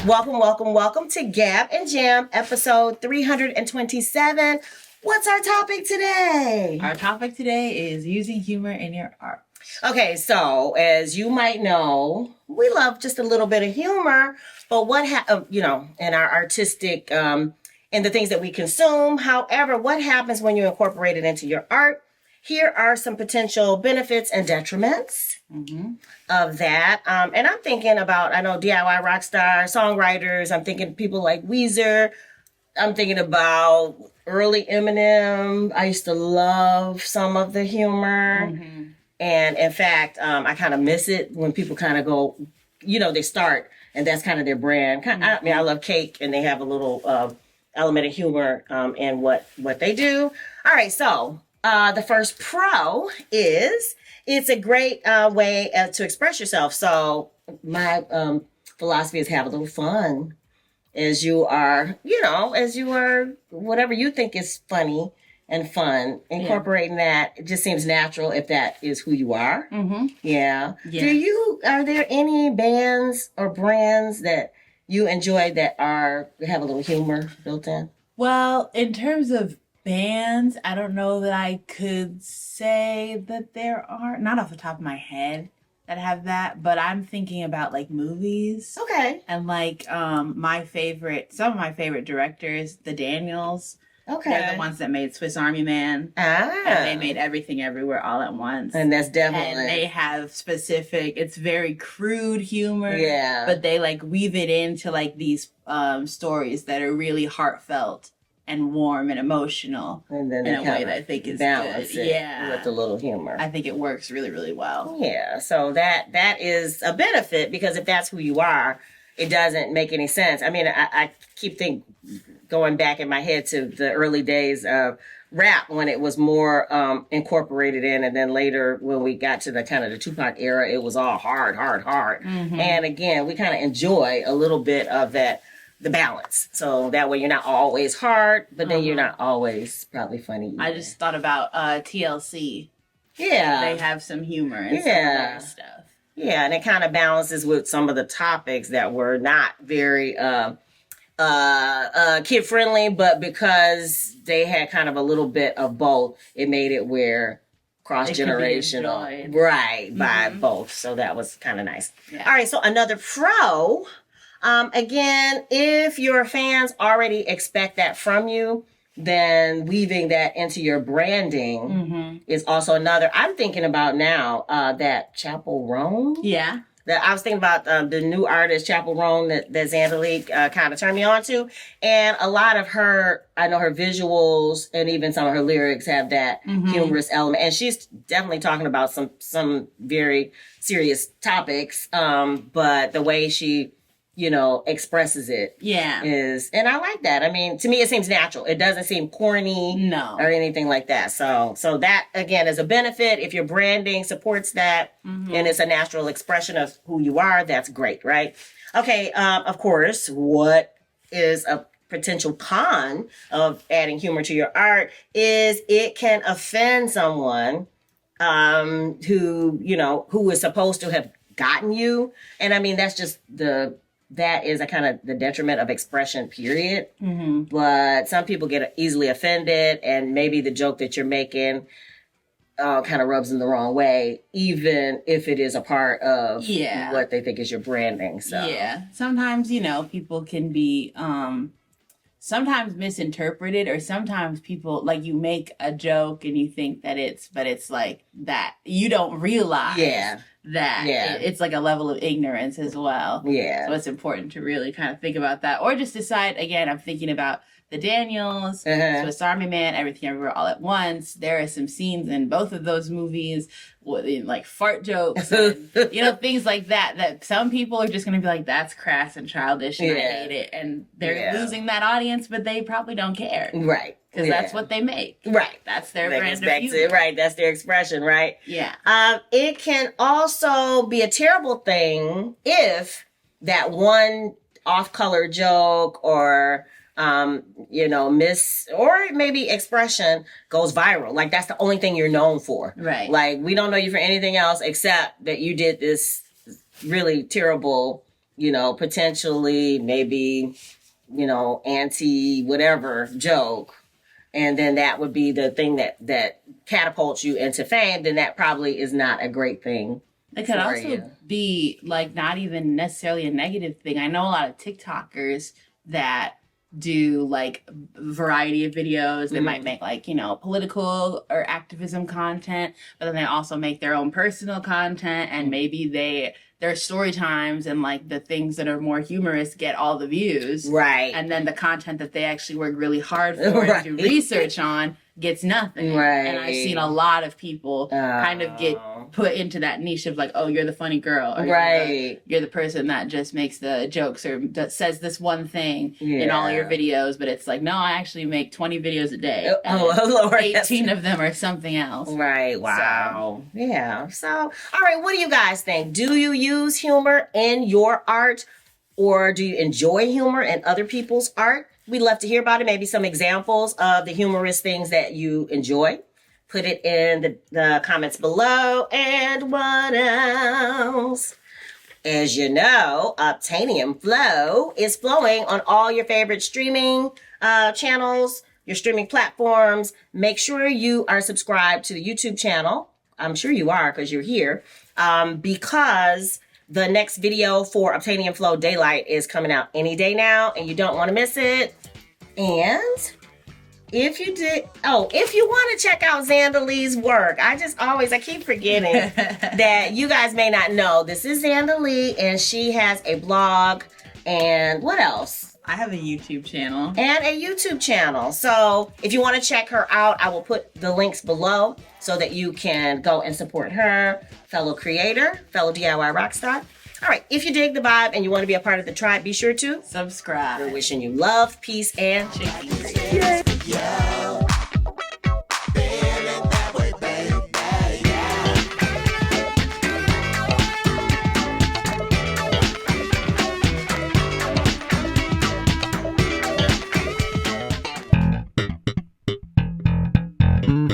Welcome to Gab and Jam, episode 327. What's our topic today? Our topic today is using humor in your art. Okay, so as you might know, we love just a little bit of humor, but in our artistic, in the things that we consume. However, what happens when you incorporate it into your art? Here are some potential benefits and detriments of that. And I'm thinking about, I know D.I.Y. rockstar, songwriters. I'm thinking people like Weezer. I'm thinking about early Eminem. I used to love some of the humor. And in fact, I kind of miss it when people kind of go, they start and that's kind of their brand. I love Cake and they have a little element of humor in what they do. All right, so the first pro is it's a great way to express yourself. So my philosophy is have a little fun as you are, whatever you think is funny and fun. Incorporating that, it just seems natural if that is who you are. Yeah. Are there any bands or brands that you enjoy that have a little humor built in? Well, in terms of bands, I don't know that I could say that there are, not off the top of my head, that have that, but I'm thinking about like movies. Okay. And like some of my favorite directors, the Daniels. Okay. They're the ones that made Swiss Army Man. And they made Everything Everywhere All at Once. And that's definitely. And they have it's very crude humor. Yeah. But they like weave it into like these stories that are really heartfelt and warm and emotional, and then in a way that I think is good. Yeah, with a little humor. I think it works really, really well. Yeah, so that is a benefit because if that's who you are, it doesn't make any sense. I mean, I keep going back in my head to the early days of rap when it was more incorporated in, and then later when we got to the kind of the Tupac era, it was all hard. And again, we kind of enjoy a little bit of that. The balance. So that way you're not always hard, but then you're not always probably funny either. I just thought about TLC. Yeah. They have some humor and some of their stuff. Yeah, and it kind of balances with some of the topics that were not very kid friendly, but because they had kind of a little bit of both, it made it where cross-generational. Right, by both. So that was kind of nice. Yeah. All right, so another pro. Again, if your fans already expect that from you, then weaving that into your branding is also another. I'm thinking about now that Chapel Roan. Yeah. That I was thinking about the new artist Chapel Roan that Xandaleek kind of turned me on to, and a lot of I know her visuals and even some of her lyrics have that humorous element, and she's definitely talking about some very serious topics. But the way she expresses it. Yeah. And I like that. I mean, to me, it seems natural. It doesn't seem corny or anything like that. So that, again, is a benefit. If your branding supports that and it's a natural expression of who you are, that's great, right? Okay, of course, what is a potential con of adding humor to your art is it can offend someone who is supposed to have gotten you. And I mean, that's just that is a kind of the detriment of expression, period. But some people get easily offended, and maybe the joke that you're making kind of rubs them the wrong way, even if it is a part of what they think is your branding. So yeah, sometimes people can be sometimes misinterpreted, or sometimes people like you make a joke and you think that but it's like that you don't realize. It's like a level of ignorance as well. Yeah. So it's important to really kind of think about that. Or just decide, again, I'm thinking about the Daniels, Swiss Army Man, Everything Everywhere All at Once. There are some scenes in both of those movies with like fart jokes and, things like that some people are just going to be like, that's crass and childish and I hate it. And they're losing that audience, but they probably don't care. Right. Because that's what they make. Right. That's their brand of humor. Right. That's their expression, right? Yeah. It can also be a terrible thing if that one off-color joke or miss or maybe expression goes viral. Like that's the only thing you're known for. Right. Like we don't know you for anything else except that you did this really terrible potentially maybe, anti whatever joke. And then that would be the thing that catapults you into fame. Then that probably is not a great thing. It could also be like not even necessarily a negative thing. I know a lot of TikTokers that do like a variety of videos. They might make like, political or activism content, but then they also make their own personal content, and maybe their story times and like the things that are more humorous get all the views. Right. And then the content that they actually work really hard for and do research on gets nothing. Right. And I've seen a lot of people kind of get put into that niche of like, oh, you're the funny girl. Or you're the person that just makes the jokes or that says this one thing in all your videos. But it's like, no, I actually make 20 videos a day. Lord. 18 of them are something else. Right. Wow. So, yeah. So, all right. What do you guys think? Do you use humor in your art, or do you enjoy humor in other people's art? We'd love to hear about it. Maybe some examples of the humorous things that you enjoy. Put it in the comments below. And what else? As you know, Obtanium Flow is flowing on all your favorite streaming channels, your streaming platforms. Make sure you are subscribed to the YouTube channel. I'm sure you are because you're here. Because the next video for Obtanium Flow Daylight is coming out any day now, and you don't want to miss it. And if you want to check out Xandalee's work, I keep forgetting that you guys may not know. This is Xandalee, and she has a blog, and what else? I have a YouTube channel. And a YouTube channel. So if you want to check her out, I will put the links below so that you can go and support her, fellow creator, fellow DIY rockstar. All right, if you dig the vibe and you want to be a part of the tribe, be sure to subscribe. We're wishing you love, peace, and chicken.